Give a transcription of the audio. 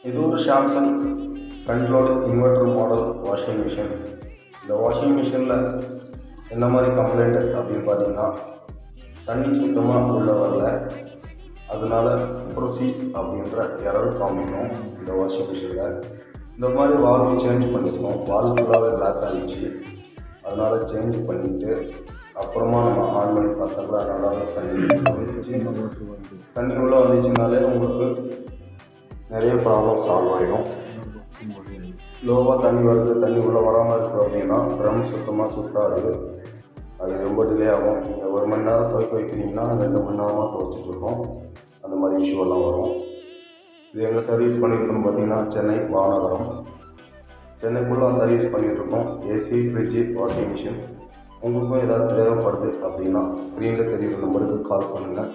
இது ஒரு Samsung front load inverter model washing machine. இந்த வாஷிங் மிஷினில் என்ன மாதிரி கம்ப்ளைண்ட் அப்படின்னு பார்த்தீங்கன்னா, தண்ணி சுத்தமாக உள்ள வரல, அதனால ப்ரொசி அப்படின்ற எரர் காமிக்கும். இந்த வாஷிங் மிஷினில் இந்த மாதிரி வால்வு சேஞ்ச் பண்ணிக்கணும். வால்வு ஃபுல்லாகவே பிளாக் ஆகிடுச்சு, அதனால் சேஞ்ச் பண்ணிவிட்டு அப்புறமா நம்ம ஆன் பண்ணி பார்த்தோம்னா நல்லாவே தண்ணி உள்ளே வந்துச்சுனாலே உங்களுக்கு நிறைய ப்ராப்ளம் சால்வ் ஆகிடும். லோவாக தண்ணி வருது, தண்ணி உள்ளே வராமல் இருக்குது அப்படின்னா ட்ரம் சுத்தமாக சுத்தாது, அது ரொம்ப டிலே ஆகும். நீங்கள் 1 மணி நேரம் துவைக்க வைக்கிறீங்கன்னா 2 மணி நேரமாக துவைச்சிட்ருக்கோம். அந்த மாதிரி இஷ்யூவெல்லாம் வரும். இது எங்கே சர்வீஸ் பண்ணியிருக்கோன்னு பார்த்தீங்கன்னா சென்னை வானகரம். சென்னை ஃபுல்லாக சர்வீஸ் பண்ணிகிட்ருக்கோம். AC, fridge, washing machine. உங்களுக்கும் ஏதாவது தேவைப்படுது அப்படின்னா ஸ்க்ரீனில் தெரிகிற நம்பருக்கு கால் பண்ணுங்கள்.